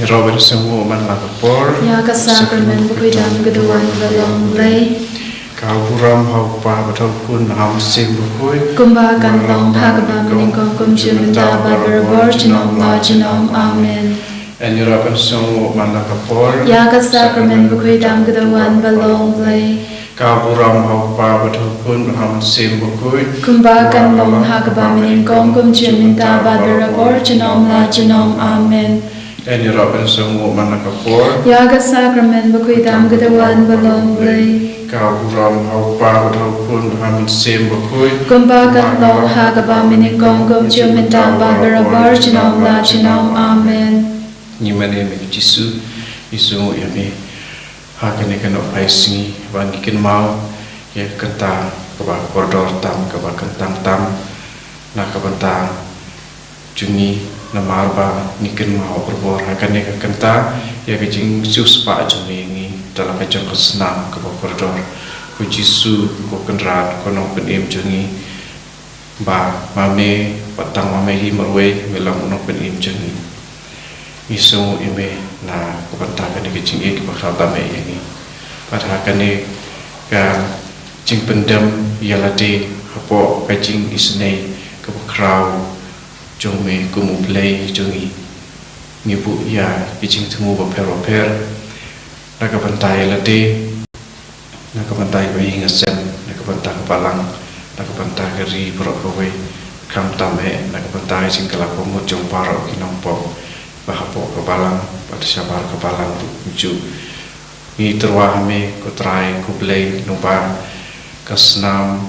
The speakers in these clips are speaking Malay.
Robert semua man lakapor. Ya ka sacrament bukui dam gaduan balong blei. Kau buram hau pa batau pun ham sim bukui. Kumba kantong hagaba meningkong kumjumenta babarabor jinom la jinom amen. Enjurapan semua man lakapor. Ya ka sacrament bukui dam gaduan balong blei. Kau buram hau pa batau pun ham sim bukui. Kumba kantong hagaba meningkong kumjumenta babarabor jinom la jinom amen. Enjurapan semua man lakapor. Ya ka sacrament bukui dam gaduan balong blei. Kau buram hau pa batau pun ham sim bukui. Kumba kantong hagaba meningkong kumjumenta babarabor jinom la jinom amen. Nyimane me Jisu isu yame hakane kano paisi bangi kin mau ya kenta kaba koridor tam kaba kentang tam na kabanta jungi na marba nikin mau berbor hakane kenta ya kejing sus pa jungi ni dalam kejong kesnam kaba koridor ku Jisu ku kenrat kono penim jungi ba mame patang mame hi merwe melang kono penim jungi isu ime na kebantakan ni kecing ik bakal tamai ini. Pada kani ka cing pendam yalade hapo kecing isnei ke bakrau jome kumu play jongi ngibu ya kecing temu baper na kebantai lade na kebantai bayi ngasem na kebantai palang na kebantai keri berokwe kam tamai na kebantai cing kelapa mut jong paro kinampok bahapo kebalang pada sabar kebalang tuju ni terwahme ko try ko play lomba kasnam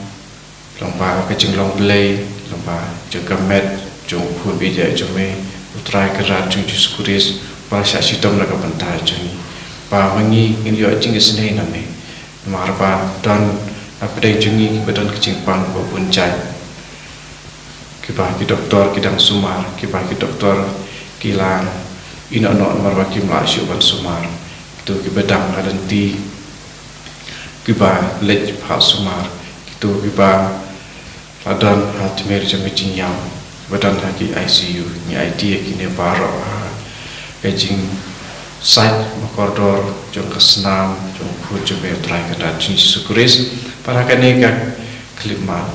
lomba kecing long play lomba juga met jong pun bija jome ko try kerat jong diskuris bahasa sitom la kapanta joni pa mangi in yo Jingisynei name marba don apde jongi bedon kecing pang ko puncai kiba ki doktor kidang sumar kiba ki doktor kilang ina no marwaki mlasyu ban sumar itu kibedang adanti kiba lej pha sumar itu kiba ladan hatmer jamiting yam badan haki ICU ni idea kini baro kajing site makordor jong kasnam jong pujo be try kada jing sukuris para kaneka klima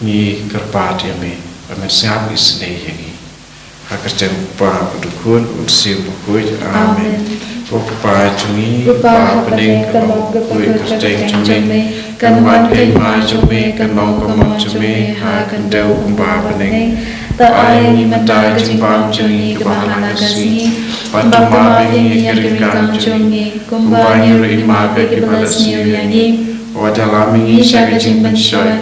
ni kerpat yame amesam isnei yangi akan pa dukun unsim bukui amin pa jungi pa pening kalau bukui kerjeng jungi kan wan ma jungi kan mau kamam jungi ha kan deu kumpa pening ta ai ni mata jimpam jungi kebahalan kasih pandama bingi kerikam jungi kumpa ni rima bagi balas ni yani wajah lami saya jimpan syai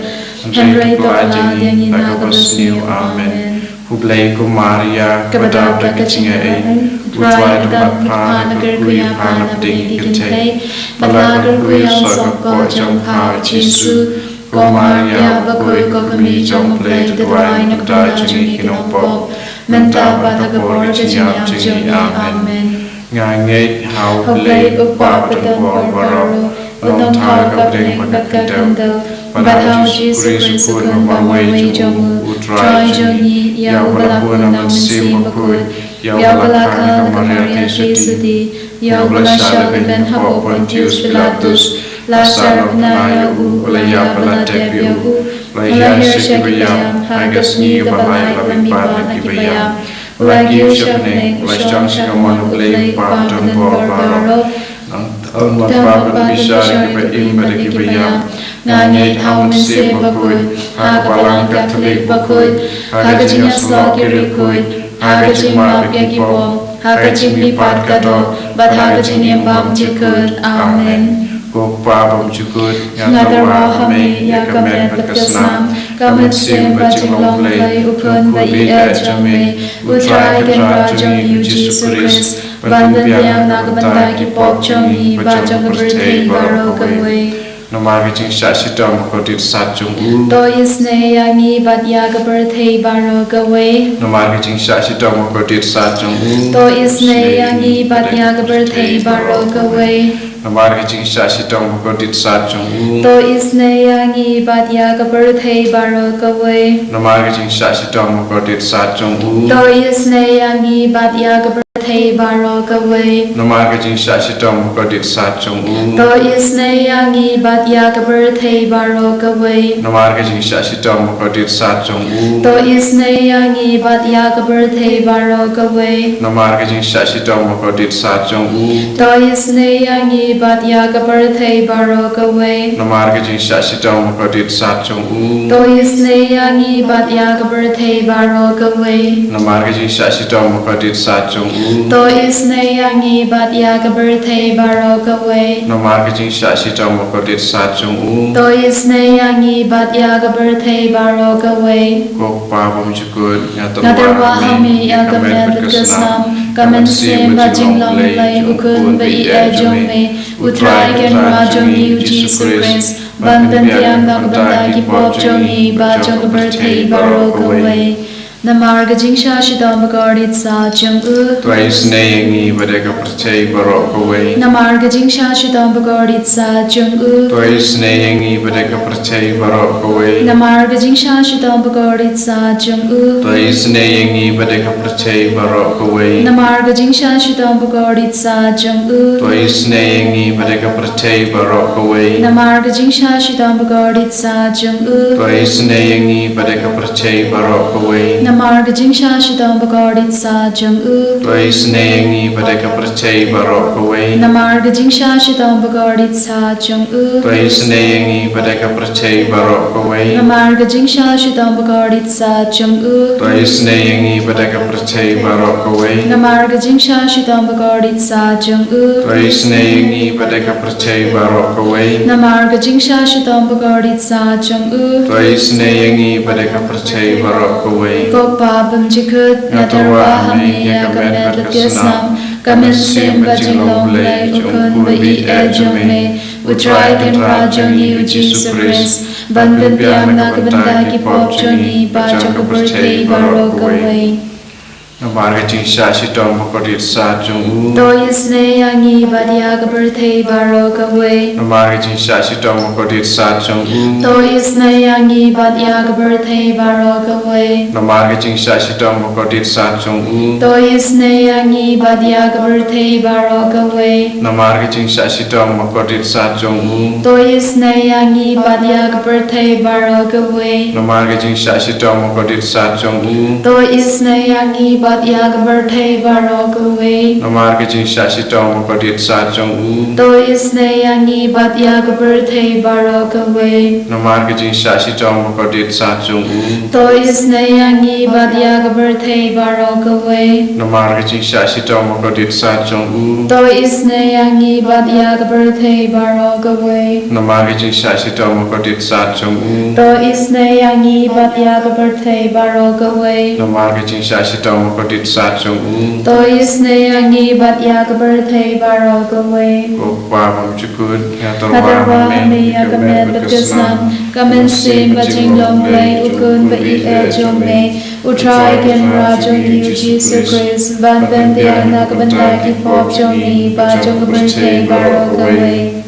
Henry doa jungi nakabas ni amin Hublai ko Maria kepada kecing ai utwai dapat prana kerkuy prana ding kecai balagar kuy sok ko jong ha Jisu ko Maria bakoy ko kami jong play utwai nakda jungi kinompo menta bata kapor kecing jungi amen ngangai hau play upa pedon baro unong thar ka ding bakakandal Badhau Jesus Christ kumawai jomu utrai jongi ya balaku nam sim bakul ya balaka Maria Tesudi ya balasha ben habo Pontius Pilatus la sarapna u ulaya baladebya u ulaya shekibaya hagas ni balai labipat kibaya ulagi shekne ulashang shikaman ulay patang baro ang magpapang bisa kibaim badakibaya nganyay haun se bakoy hagpalang Katolik bakoy hagajing aslo kirikoy hagajing mapyagipom hagajing lipat kato bat hagajing yambam jikut amen Gopapam jikut ngadarwa hami yakamet batkasnam kamet sim bajing longlay ukun bai jame utray kenra jongi Jesus Christ bandan yang nagabantay kipok jongi bajang birthday baro kaway Nomar kecing syasitam kodir sajung To isne yangi bat yaga birthday baro gawe Nomar kecing syasitam kodir sajung To isne yangi bat yaga birthday baro gawe Namarga jing shashitong bukodit sa chung To isne yangi batya kaperthei barokaway. Namarga jing shashitong bukodit sa chung To isne yangi batya kaperthei barokaway. Namarga jing shashitong bukodit sa chung To isne yangi batya kaperthei barokaway. Namarga jing shashitong bukodit sa chung To isne yangi batya kaperthei barokaway. Namarga jing shashitong bukodit sa chung To isne yangi batya kaperthei barokaway. Namarga jing shashitong bukodit sa chung To isne yangi batya kaperthei barokaway. Namarga jing shashitong bukodit sa chung To isne yangi batya kaperthei barokaway. Namarga jing shashitong bukodit sa chung To isne yangi batya kaperthei barokaway. Kok pa bom chukut Nadarwa hami yakamet kasnam. Kamen sim bajing long lay ukun bai ejong me. Utrai ken rajong yu Jesus Christ. Bandan tiang nak bandaki pop jongi bajong kaperthei barokaway. Namarga jingsha shidam bagardit sa jung Twice nayangi badaka percay barok away Namarga jingsha shidam bagardit sa jung Twice nayangi badaka percay barok away Namarga jingsha shidam bagardit sa jung Twice nayangi badaka percay barok away Namarga jingsha shidam bagardit sa jung Twice nayangi badaka percay barok away Namarga jingsha shidam bagardit sa jung Twice nayangi badaka percay barok away Namarga jingsha shidam bagardit sa jung Twice nayangi badaka percay barok away Namarga jingsha shidam bagardit sa jung Twice nayangi badaka percay barok away Namarga jingsha shidam bagardit sa jung Twice nayangi badaka percay barok away Namarga jingsha shidam bagardit sa jung Twice nayangi badaka percay barok away Namarga jingsha shidam bagardit sa jung Twice nayangi badaka percay barok away Kokpa bamjikut nadarwa hami yakamet lakasnam Kamen sim bajing long lay ukun bai ejong me Utrai ken rajong yu Jesus Christ Bandan tiang nak bandaki pop jongi bajong kaperthei barokaway Namarga jingsha shidam bukodit sa chung To isne yangi batya kaperthei barokaway Namarga jingsha shidam bukodit sa chung To isne yangi batya kaperthei barokaway Namarga jingsha shidam bukodit sa chung To isne yangi batya kaperthei barokaway Namarga jingsha shidam bukodit sa chung To isne yangi batya kaperthei barokaway Namarga jingsha shidam bukodit sa chung To isne yangi batya kaperthei barokaway Namarga jingsha shidam bukodit sa chung To isne yangi batya kaperthei barokaway Namarga jingsha shidam bukodit sa chung To isne yangi batya kaperthei barokaway Namarga jingsha shidam bukodit sa chung To isne yangi batya kaperthei barokaway Namarga jingsha shidam bukodit sa chung To isne yangi batya kaperthei barokaway Namarga jingsha shidam bukodit sa chung To isne yangi batya kaperthei barokaway Kokpa bom chukut Nadarwa hami yakamet lakasnam Kamen sim bajing long lay ukun bai ejong me Utrai ken rajong yu Jesus Christ Bandan tiang nak bandaki pop jongi bajong kaperthei barokaway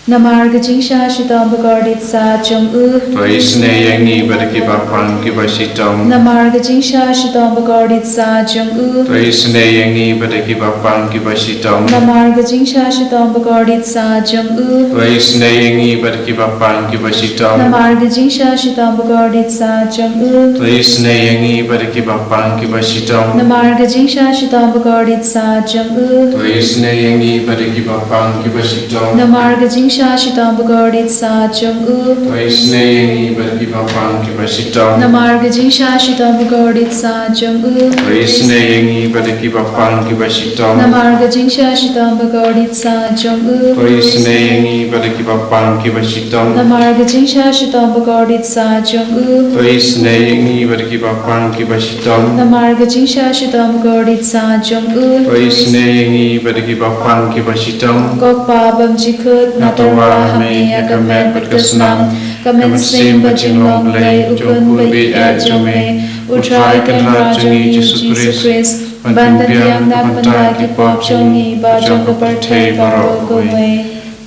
Namarga jingsha shidam bagardit sa jung Twice nayangi badaki bapang kibashitong Namarga jingsha shidam bagardit sa jung Twice nayangi badaki bapang kibashitong Namarga jingsha shidam bagardit sa jung Twice nayangi badaki bapang kibashitong Namarga jingsha shidam bagardit sa jung Twice nayangi badaki bapang kibashitong Namarga jingsha shidam bagardit sa jung Twice nayangi badaki bapang kibashitong Namarga jingsha shidam bagardit sa jung Twice nayangi badaki bapang kibashitong Namarga jingsha shidam bagardit sa jung Twice nayangi badaki bapang kibashitong Namarga jingsha shidam bagardit sa jung Twice nayangi badaki bapang kibashitong Namarga jingsha shidam bagardit sa jung Twice nayangi badaki bapang kibashitong Namarga jingsha shidam bagardit sa jung Twice nayangi badaki bapang kibashitong Kokpa bamjikut nadarwa hami yakamet lakasnam Kamen sim bajing long lay ukun bai ejong me Utrai ken rajong yu Jesus Christ Bandan yang nak pendaki pop jongi bajong ke pertai baru kowe.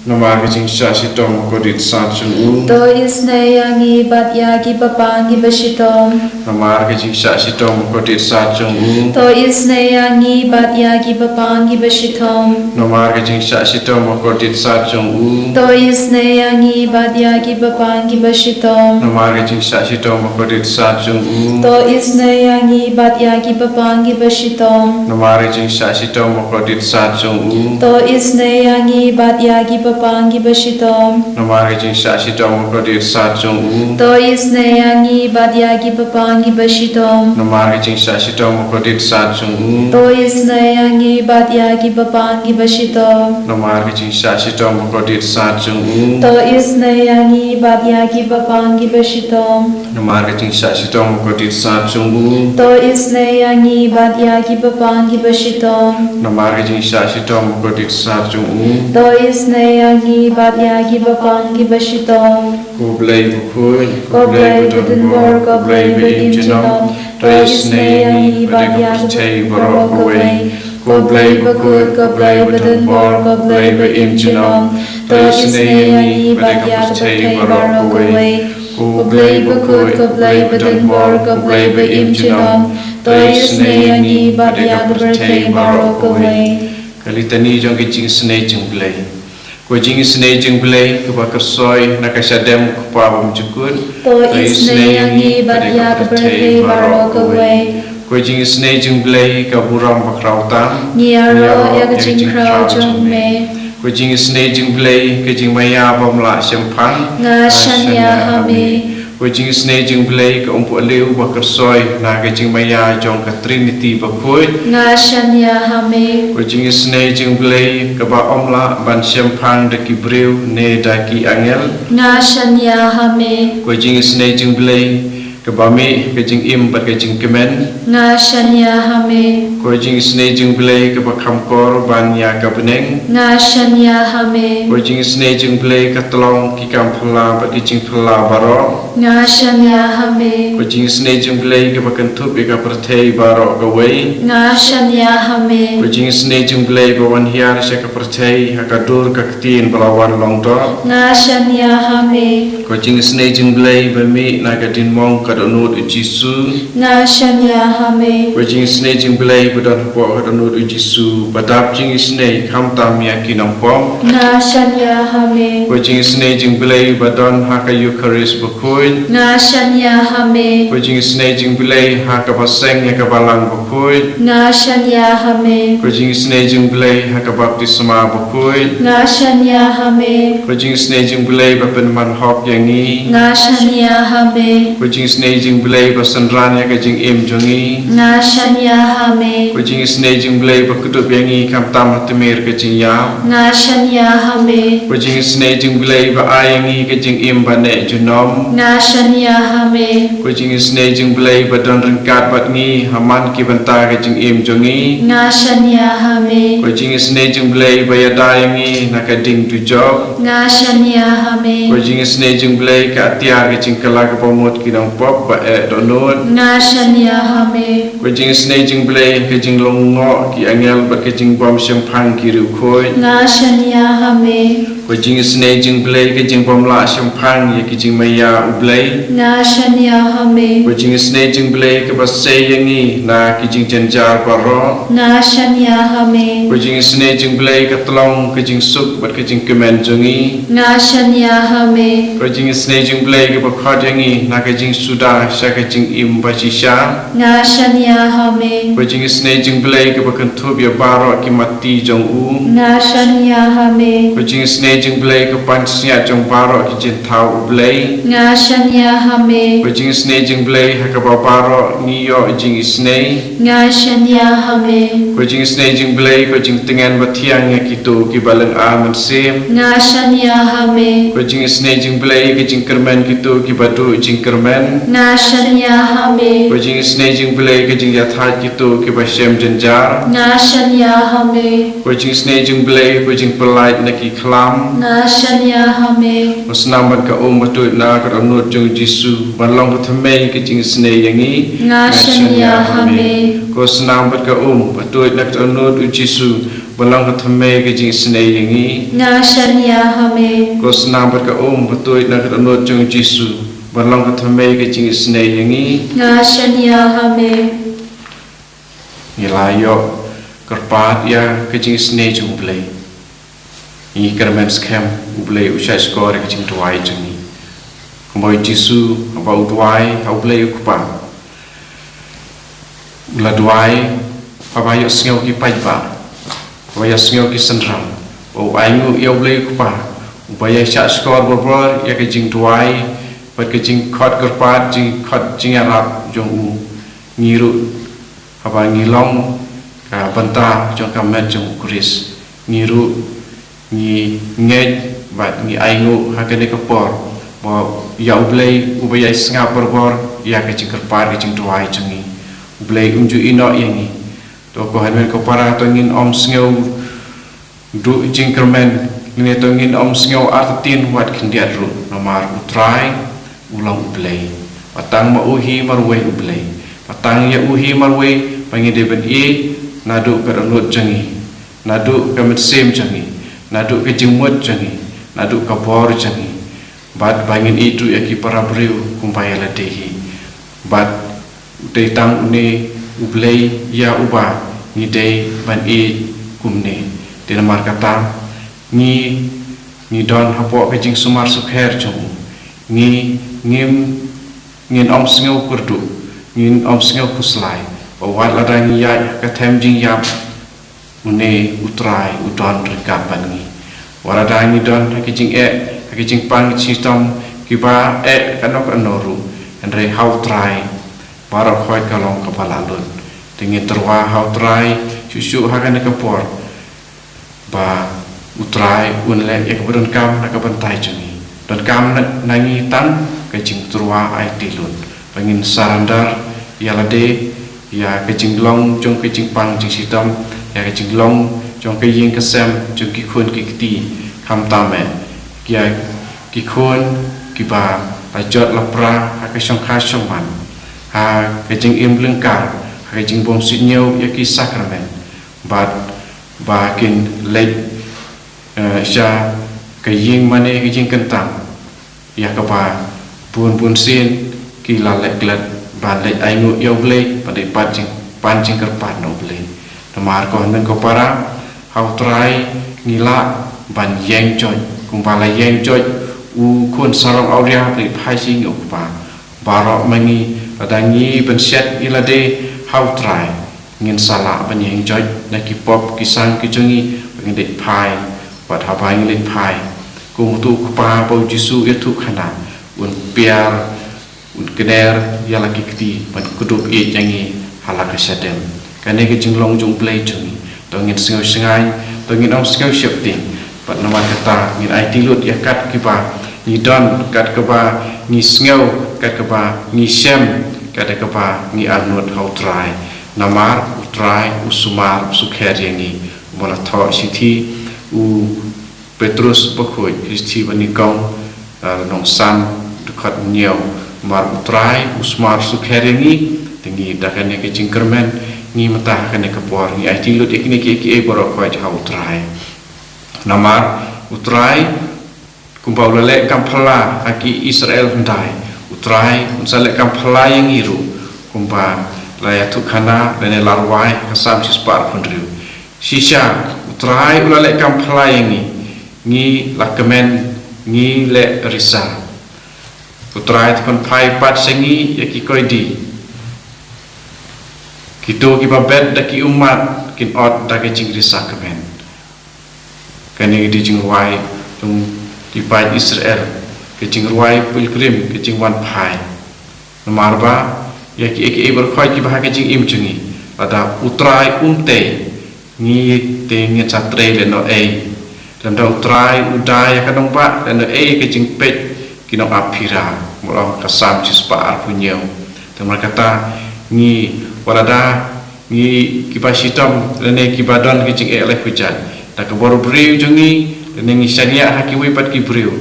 Nama kecing syasitom kodit satu. To isne yangi bat yagi bapangi basitom. Nama kecing syasitom kodit satu. To isne yangi bat yagi bapangi basitom. Nama kecing syasitom kodit satu. To isne yangi bat yagi bapangi basitom. Nama kecing syasitom kodit satu. To isne yangi bat yagi bapangi basitom. Nama kecing syasitom kodit satu. To isne yangi bat yagi bapangi basitom. Nama kecing syasitom kodit satu. To isne yangi bat yagi bapangi basitom. Nama kecing syasitom kodit satu. To isne yangi bat yagi bapangi basitom. Nama kecing syasitom kodit satu. To isne yangi bat yagi bapangi basitom. Nama kecing syasitom kodit satu. To isne yangi bat yagi bapangi basitom. Nama kecing syasitom kodit satu. To isne yangi bat yagi bapangi basitom. Kublai bukui, Koblai bedenbor, koblai beimjenom. To isne yangi bat yagi bapangi basitom. Koblai bukut, koblai bedenbor, koblai beimjenom. To isne yangi bat yagi bapangi basitom. Koblai bukut, koblai bedenbor, koblai beimjenom. To isne yangi bat yagi bapangi basitom. Kali tani jong jingisynei-blei. Ko jingisynei-blei ke bakar soy nakasadem ke pabam jukut. To isne yangi bat yagi bapangi basitom. Ko jingisynei-blei ke buram bakrautan. Niaro yagi jingkrau jongme. Ko jingisynei-blei ke jingmaya bamla sempang. Nga shanya hame. Ko jingisynei-blei ke umpu leu bakar soy na ke jingmaya jong ke Trinity bakui. Nga shanya hame. Ko jingisynei-blei ke ba omla ban sempang daki breu ne daki angel. Nga shanya hame. Ko jingisynei-blei ke bami ke jing im bat ke jing kemen. Nga shanya hame. Ko jingisynei-blei ke ba kamkor ban ya ka beneng. Nga shanya hame. Ko jingisynei-blei ke tolong ki kam phla bat ki jing phla baro. Nga shanya hame. Ko jingisynei-blei ke ba kentup ka perthei baro ka wei. Nga shanya hame. Ko jingisynei-blei ba wan hiar sya ka perthei ha ka dur ka ktin balawan long do. Nga shanya hame. Ko jingisynei-blei ba mi na ka din mong ka donut Jisu. Nga shanya hame. Ko jingisynei-blei ba don po ka donut Jisu badap jingisynei kham tam ya kinam pom. Nga shanya hame. Ko jingisynei-blei ba don ha ka Eucharist ba kui. Nga shanya hame. Ko jingisynei-blei ha ka baseng ya ka balang ba kui. Nga shanya hame. Ko jingisynei-blei ha ka baptisma ba kui. Nga shanya hame. Ko jingisynei-blei ba penman hok yangi. Nga shanya hame. Ko jingisynei-blei ba sanran ya ka jing im jongi. Nga shanya hame. Ko jingisynei-blei ba kudup yangi kam tam hatimir ka jing ya. Nga shanya hame. Ko jingisynei-blei ba ayangi ka jing im ba ne junom. Nga shanya hame. Ko jingisynei-blei ba don ringkat bat ngi haman ki banta ka jing im jongi. Nga shanya hame. Ko jingisynei-blei ba yadayangi na ka ding tu job. Nga shanya hame. Ko jingisynei-blei ka atiar ka jing kala ka pamut ki dong pop ba donut. Nga shanya hame. Ko jingisynei-blei ka jing longo ki angel ba ka jing bom sempang ki ru khoi. Nga shanya hame. Ko jingisynei-blei ka jing bom la sempang ya ki jing maya ublei. Nga shanya hame. Ko jingisynei-blei ka ba sayangi na ki jing janjar baro. Nga shanya hame. Ko jingisynei-blei ka tolong ka jing suk bat ka jing kemen jongi. Nga shanya hame. Ko jingisynei-blei ka ba khot yangi na ka jing suda sya ka jing im ba shisha. Nga shanya hame. Ko jingisynei-blei ka ba kentup ya baro ki mati jong u. Nga shanya hame. Ko jingisynei-blei ka pansya jong baro ki jin thau ublei. Nga shanya hame. Ko jingisynei-blei ha ka ba baro niyo jingisynei. Nga shanya hame. Ko jingisynei-blei ko jing tengan ba thiang ya ki tu ki balang a man sim. Nga shanya hame. Ko jingisynei-blei ki jing kermen ki tu ki batu jing kermen. Nga shanya hame. Ko jingisynei-blei ki jing yathat ki tu ki ba shem janjar. Nga shanya hame. Ko jingisynei-blei ko jing pelait na ki khlam. nga shanya hame Senam bat ka betul na ka anut jong Jisu balong ka thmei ke jingisnei yangi nga shanya hame ko senam bat ka betul na ka anut Jisu balong ka thmei ke jingisnei yangi nga shanya hame ko senam bat ka betul na ka anut jong Jisu balong ka thmei ke jingisnei yangi nga shanya hame Nilayo kerpat ya ke jingisnei jong blei Ini kermen scam ublei usai skor ke jing tuai jengi. Kembali Jisu apa utuai ublei ukupa. Ula tuai apa yuk sengau ki pajba. Apa yuk sengau ki sendram. O aingu ya ublei ukupa. Upaya syak skor berbor ya ke jing tuai. Pat ke jing kot kerpat jing kot jing arab jong u ngiru apa ngilong ka bentah jong kamet jong kuris ngiru ni ngej bat ni aingu hakane kapor ba ya ublei ubaya sengap berbor ya ke cingkerpar ke cingtuai cengi ublei unju ino yangi to ko hanmen ko para to ngin om sngeu du cingkermen ni to ngin om sngeu artin wat kindiat ru nomar utrai ulang ublei patang ma uhi marwei ublei patang ya uhi marwei pangide ben e nadu karanut cengi nadu kamet sem cengi Naduk ke jemut jangi, naduk ke bor jangi. Bat bangin itu ya ki para beriu kumpaya ledehi. Bat detang une ublei ya uba ni dei ban kumne. Dina mar kata ni don hapok ke jing sumar sukher jong. Ngin om sengau kurdu, ngin om sengau kuslai. Bawat ladang ya ke tem jing yap. Une utrai udon rekapan ni warada ni don hakijing hakijing pang sistem kiba kanok anoru andre how try para khoi kalong kepala lun dengan terwa how try susu hakan kapor ba utrai unle ek berun kam nak bantai jungi don kam nangi tan kajing terwa ai tilun pangin sarandar yalade ya kajing long jong kajing pang jing sistem ya ke jinglong jong ke yin ke sem jong ki khun ki ti kham ta me kia ki khun ki ba jot la pra ha ke shong kha shong man ha ke jing im lengkar ha ke jing bom sit nyau ya ki sakramen ba kin le sha ke yin mane ke jing kentang ya ke ba pun sin ki la le glat ba le ai ngu yo ble pa de pan jing kerpat no ble Namar ko men ko para hau try ngila ban yeng joy kumpala yeng joy u kun sarong auria pri phasing ukpa barok mangi padangi ben set ilade hau try ngin sala ban yeng joy na ki pop kisang ki jungi ngin de phai wat habai ngin phai kum tu kpa bo jisu etu khana un piar un keder yala ki kti ban kuduk e jangi halaka sadem kane ke jinglong jong play jungi tongin sengau sengai tongin om sengau shifting pat nama kata ngin ai tilut ya kat kiba ni don kat kiba ni sengau kat kiba ni sem kat kiba ni anut how try namar utrai usumar sukher yangi mola tho sithi u Petrus bakoi Kristi bani kong nong san dekat niau mar utrai usmar sukher yangi tinggi dakane ke jingkermen ni mata kene kapor ni ai tilut ikni ki borok ko ja utrai namar utrai kumpau lele kampala aki Israel ndai utrai unsale kampala yang iru kumpa laya tukhana lene larwai kasam sispar pundriu sisha utrai lele kampala yang ni lakamen ni le risa utrai kon pai pat sengi yaki koidi Kito ki babet daki umat kin ot daki jingri sakamen. Kani di jingruai tung di pai Israel ke jingruai pilgrim ke jingwan pai. Namarba ya ki eki berkhoi ki bahake jing im jungi. Pada utrai ni te ngi chatre le no ei. Lam da utrai udai ka dong ba le no ei ke jing pet ki no apira mo kasam cispa arpunyo. Temar kata ni walada ni kipa sitam lene kibadon kicing elek hujan tak baru beri jungi Nengi syania haki wipat kibriu.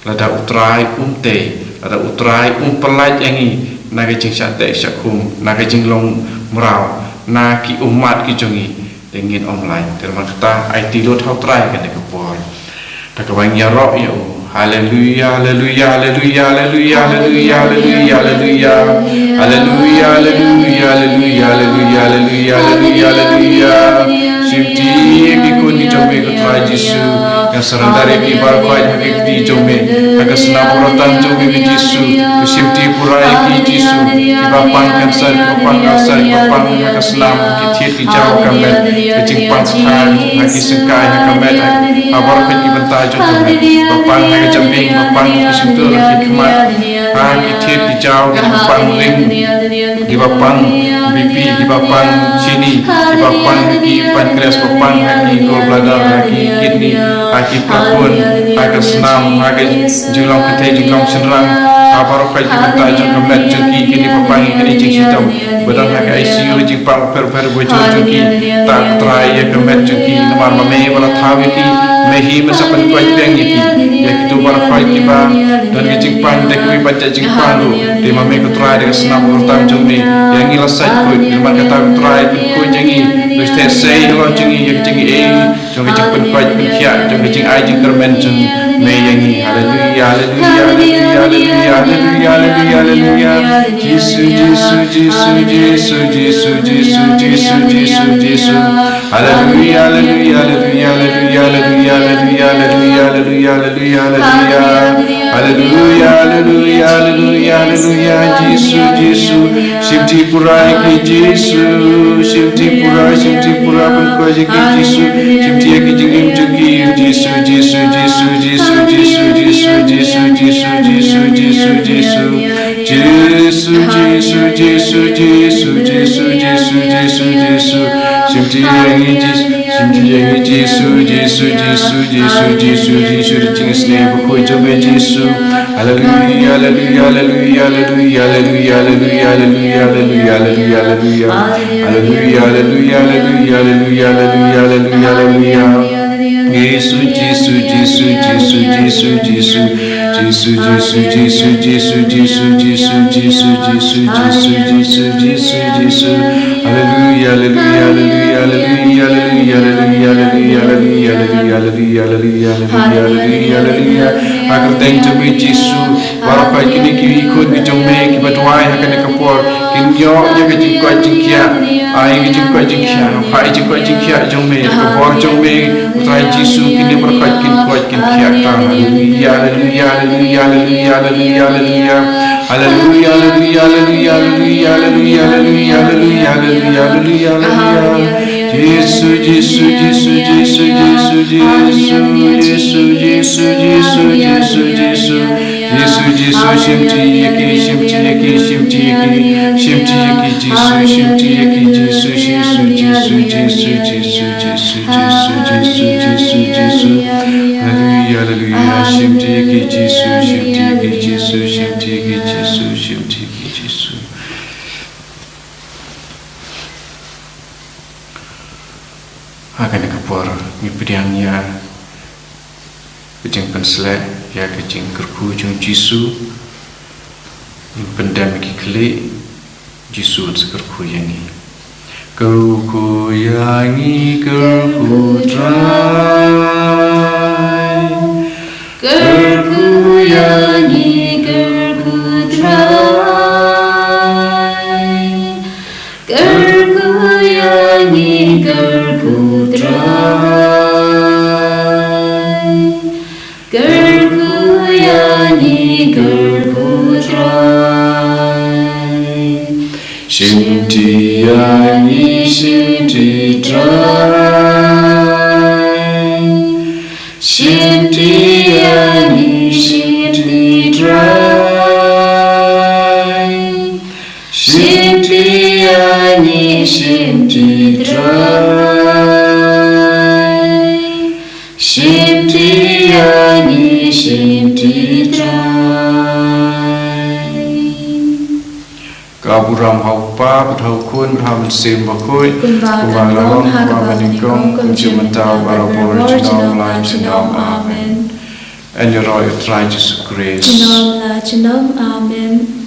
Lada utrai te, lada utrai pelaj yangi naga jing syate syakum, naga jing long merau, naki umat ki jongi dengan online. Terima kata IT lot hau try kan dekapor. Tak kawang ya roh ya. Haleluya, haleluya, haleluya, haleluya, haleluya, haleluya, haleluya, haleluya, haleluya, haleluya, haleluya, haleluya, haleluya, haleluya. Simti ikut di jombe ketua Yesus yang serang dari kibar kuat hakik di jombe agak senam rotan jombe di Yesus simti purai di Yesus kibapang kansar kibapang kasar kibapang agak senam kitiet dijauh kamet kecing pangkal haki sengkai hakamet abar kat ibentai jombe bapang haki jambing bapang kesimtur haki kemat haki tiet dijauh kibapang ring kibapang bibi kibapang sini kibapang haki pankreas bapang haki gallbladder haki kidney haki pelakon haki senam haki jilong ketai jilong senrang abar kat ibentai jombe jengki kini bapang kini jing sitam badang haki ICU jingpang per bojol jengki tak try ya kemet jengki namar mame wala thawi ki mehi masapan kuat beng ki ya kitu bar kuat ki ba dan ki jingpang dek wi baca jingpang lu de mame ko try de senam urtam jombe yang ilasat ko ilman kata try ko jengi terus te sei lo jengi ya jengi jong jingpan kuat pun kia jong jing ai jing kermen jeng me yangi haleluya haleluya haleluya haleluya haleluya haleluya Yesus Yesus Yesus Yesus Yesus Yesus Yesus Yesus Yesus haleluya haleluya haleluya haleluya haleluya haleluya haleluya haleluya haleluya haleluya haleluya haleluya haleluya Yesus Yesus simti purai ki Yesus simti pura pun ko ki Yesus simti ki jingim jogi Yesus Yesus Yesus Yesus Yesus Yesus Yesus Yesus Yesus Yesus Yesus Yesus Yesus Yesus Yesus Yesus Yesus Yesus Yesus simti yangi Yesus Yesus Yesus Yesus Yesus Yesus Jingisynei-blei jombe Yesus haleluya haleluya haleluya haleluya haleluya haleluya haleluya haleluya haleluya haleluya haleluya haleluya haleluya haleluya haleluya haleluya Yesus Yesus Yesus Yesus Yesus Yesus Yesus Yesus Yesus Yesus Yesus Yesus Yesus Yesus Yesus Yesus Yesus haleluya haleluya haleluya haleluya haleluya haleluya haleluya haleluya haleluya haleluya haleluya haleluya agar teng jombe Yesus warapai kini kiri ikut ni jombe kibatuai akan kapor kinyo nya ke jingkoi jingkia ai ke jingkoi jingkia pai jingkoi jingkia jombe kapor jombe utai Yesus kini berkat kin kuat kin kia ta haleluya haleluya haleluya haleluya haleluya haleluya haleluya haleluya haleluya haleluya haleluya haleluya haleluya haleluya haleluya Yesus Yesus Yesus Yesus Yesus Yesus Yesus Yesus Yesus Yesus Yesus Yesus Yesus simti yeki simti yeki simti yeki simti yeki Yesus simti yeki Yesus Yesus Yesus Yesus Yesus Yesus Yesus Yesus haleluya haleluya simti yeki Yesus simti yeki Yesus simti yeki Yesus simti yeki Yesus akan kapor ngipediangnya kecing pensle ya kecing kerku jung Yesus pendam ki klik Yesus kerku yangi kerku yangi kerku trai kerku yangi kerku trai kerku yangi kerku trai kerku yangi kerku trai simti yangi simti trai simti yangi simti trai simti yangi simti trai simti yangi simti trai บุรำเฮาป้าบุเฮาคุณบุเฮามันเซมบักคุย คุณบา คุณ กั บาน ละ ร้ ล้ อ อง ง หา คุณ กับบ า บา บันิ นิ ก ก ง ง คุ คุณ ณ จิ จิ มั มัน น ตา ตา บา บา รา รา โบ โบ ริ ริ จิ จิ นอ นอ ม ม ลา ลาย ย จิ จิ น น อ อ ม ม อา อา เม เม น น and your royal try Jesus Grace Jinam la jinam amen